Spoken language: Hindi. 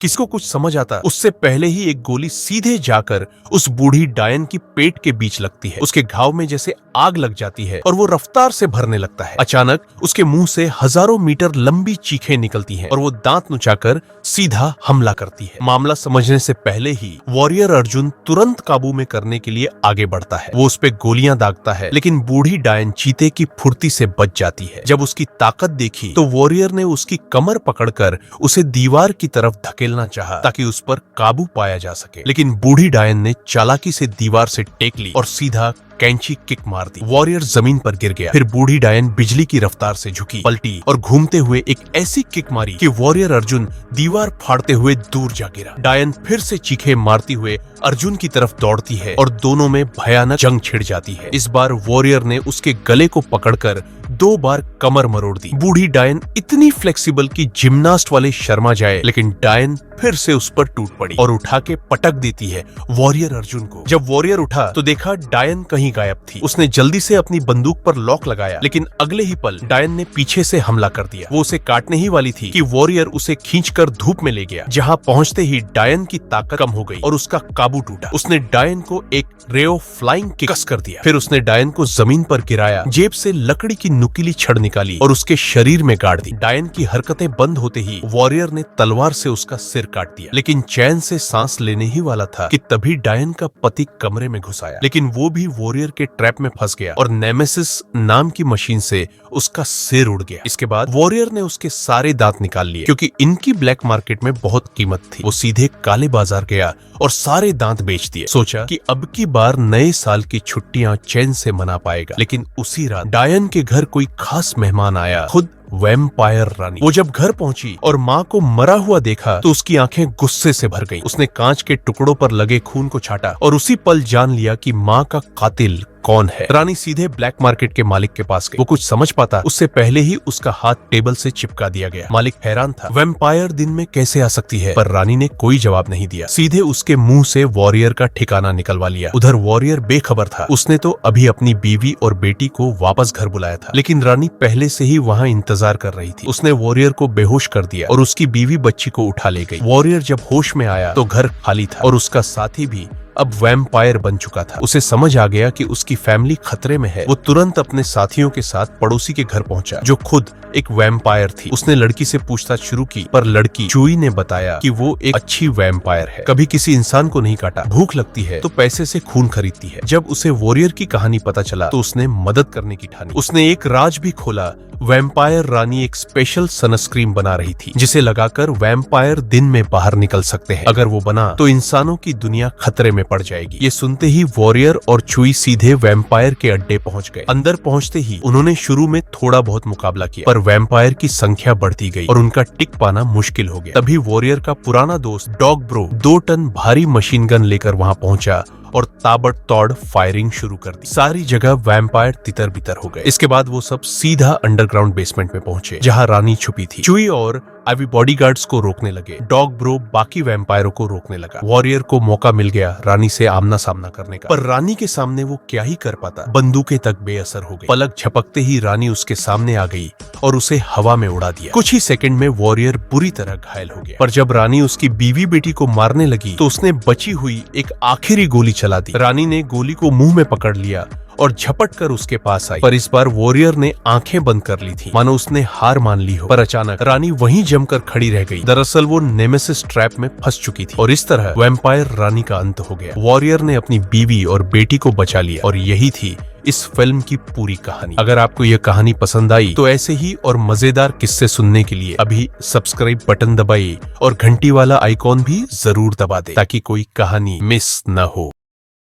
किसको कुछ समझ आता उससे पहले ही एक गोली सीधे जाकर उस बूढ़ी डायन की पेट के बीच लगती है। उसके घाव में जैसे आग लग जाती है और वो रफ्तार से भरने लगता है। अचानक उसके मुंह से हजारों मीटर लंबी चीखें निकलती हैं और वो दांत नुचाकर सीधा हमला करती है। मामला समझने से पहले ही वॉरियर अर्जुन तुरंत काबू में करने के लिए आगे बढ़ता है। वो उस पे गोलियां दागता है, लेकिन बूढ़ी डायन चीते की फुर्ती से बच जाती है। जब उसकी ताकत देखी तो वॉरियर ने उसकी कमर पकड़कर उसे दीवार की तरफ धकेलना चाहा ताकि उस पर काबू पाया जा सके, लेकिन बूढ़ी डायन ने चालाकी से दीवार से टेक ली और सीधा कैंची किक मार दी। वॉरियर जमीन पर गिर गया। फिर बूढ़ी डायन बिजली की रफ्तार से झुकी, पलटी और घूमते हुए एक ऐसी किक मारी कि वॉरियर अर्जुन दीवार फाड़ते हुए दूर जा गिरा। डायन फिर से चीखे मारती हुए अर्जुन की तरफ दौड़ती है और दोनों में भयानक जंग छिड़ जाती है। इस बार वॉरियर ने उसके गले को पकड़कर 2 बार कमर मरोड़ दी। बूढ़ी डायन इतनी फ्लेक्सिबल कि जिम्नास्ट वाले शर्मा जाए, लेकिन डायन फिर से उस पर टूट पड़ी और उठा के पटक देती है वॉरियर अर्जुन को। जब वॉरियर उठा तो देखा डायन कहीं गायब थी। उसने जल्दी से अपनी बंदूक पर लॉक लगाया, लेकिन अगले ही पल डायन ने पीछे से हमला कर दिया। वो उसे काटने ही वाली थी कि वॉरियर उसे खींचकर धूप में ले गया, जहां पहुंचते ही डायन की ताकत कम हो गई और उसका काबू टूटा। उसने डायन को एक रे ऑफ फ्लाइंग किक कर दिया। फिर उसने डायन को जमीन पर गिराया, जेब से लकड़ी की नुकीली छड़ निकाली और उसके शरीर में गाड़ दी। डायन की हरकतें बंद होते ही वॉरियर ने तलवार से उसका सिर काट दिया, लेकिन चैन से सांस लेने ही वाला था कि तभी डायन का पति कमरे में घुस आया। लेकिन वो भी वॉरियर के ट्रैप में फंस गया और नेमेसिस नाम की मशीन से उसका सिर उड़ गया। इसके बाद वॉरियर ने उसके सारे दांत निकाल लिए, क्योंकि इनकी ब्लैक मार्केट में बहुत कीमत थी। वो सीधे काले बाजार गया और सारे दांत बेच दिए। सोचा कि अब की बार नए साल की छुट्टियां चैन से मना पाएगा, लेकिन उसी रात डायन के घर कोई खास मेहमान आया, खुद वैम्पायर रानी। वो जब घर पहुंची और माँ को मरा हुआ देखा तो उसकी आंखें गुस्से से भर गईं। उसने कांच के टुकड़ों पर लगे खून को छाटा और उसी पल जान लिया कि माँ का कातिल कौन है। रानी सीधे ब्लैक मार्केट के मालिक के पास गई। वो कुछ समझ पाता उससे पहले ही उसका हाथ टेबल से चिपका दिया गया। मालिक हैरान था, वैम्पायर दिन में कैसे आ सकती है, पर रानी ने कोई जवाब नहीं दिया। सीधे उसके मुंह से वॉरियर का ठिकाना निकलवा लिया। उधर वॉरियर बेखबर था। उसने तो अभी अपनी बीवी और बेटी को वापस घर बुलाया था, लेकिन रानी पहले से ही वहाँ इंतजार कर रही थी। उसने वॉरियर को बेहोश कर दिया और उसकी बीवी बच्ची को उठा ले गई। वॉरियर जब होश में आया तो घर खाली था और उसका साथी भी अब वैम्पायर बन चुका था। उसे समझ आ गया कि उसकी फैमिली खतरे में है। वो तुरंत अपने साथियों के साथ पड़ोसी के घर पहुंचा, जो खुद एक वैम्पायर थी। उसने लड़की से पूछताछ शुरू की, पर लड़की चुई ने बताया कि वो एक अच्छी वैम्पायर है, कभी किसी इंसान को नहीं काटा, भूख लगती है तो पैसे से खून खरीदती है। जब उसे वॉरियर की कहानी पता चला तो उसने मदद करने की ठानी। उसने एक राज भी खोला। वैम्पायर रानी एक स्पेशल सनस्क्रीन बना रही थी, जिसे लगाकर वैम्पायर दिन में बाहर निकल सकते हैं। अगर वो बना तो इंसानों की दुनिया खतरे में पड़ जाएगी। ये सुनते ही वॉरियर और चुई सीधे वैम्पायर के अड्डे पहुंच गए। अंदर पहुंचते ही उन्होंने शुरू में थोड़ा बहुत मुकाबला किया, पर वैम्पायर की संख्या बढ़ती गई और उनका टिक पाना मुश्किल हो गया। तभी वॉरियर का पुराना दोस्त डॉग ब्रो 2 टन भारी मशीन गन लेकर वहां पहुंचा और ताबड़तोड़ फायरिंग शुरू कर दी। सारी जगह वैम्पायर तितर बितर हो गए। इसके बाद वो सब सीधा अंडरग्राउंड बेसमेंट में पहुंचे, जहां रानी छुपी थी। चुई और आइवी बॉडीगार्ड्स को रोकने लगे। डॉग ब्रो बाकी वैम्पायरों को रोकने लगा। वॉरियर को मौका मिल गया रानी से आमना सामना करने का, पर रानी के सामने वो क्या ही कर पाता। बंदूकें तक बेअसर हो गई। पलक झपकते ही रानी उसके सामने आ गई और उसे हवा में उड़ा दिया। कुछ ही सेकंड में वॉरियर बुरी तरह घायल हो गया। पर जब रानी उसकी बीवी बेटी को मारने लगी तो उसने बची हुई एक आखिरी गोली चला दी। रानी ने गोली को मुंह में पकड़ लिया और झपट कर उसके पास आई, पर इस बार वॉरियर ने आंखें बंद कर ली थी, मानो उसने हार मान ली हो। पर अचानक रानी वहीं जमकर खड़ी रह गई। दरअसल वो नेमेसिस ट्रैप में फंस चुकी थी और इस तरह वैम्पायर रानी का अंत हो गया। वॉरियर ने अपनी बीवी और बेटी को बचा लिया और यही थी इस फिल्म की पूरी कहानी। अगर आपको यह कहानी पसंद आई तो ऐसे ही और मजेदार किस्से सुनने के लिए अभी सब्सक्राइब बटन दबाइए और घंटी वाला आइकॉन भी जरूर दबा दे, ताकि कोई कहानी मिस न हो।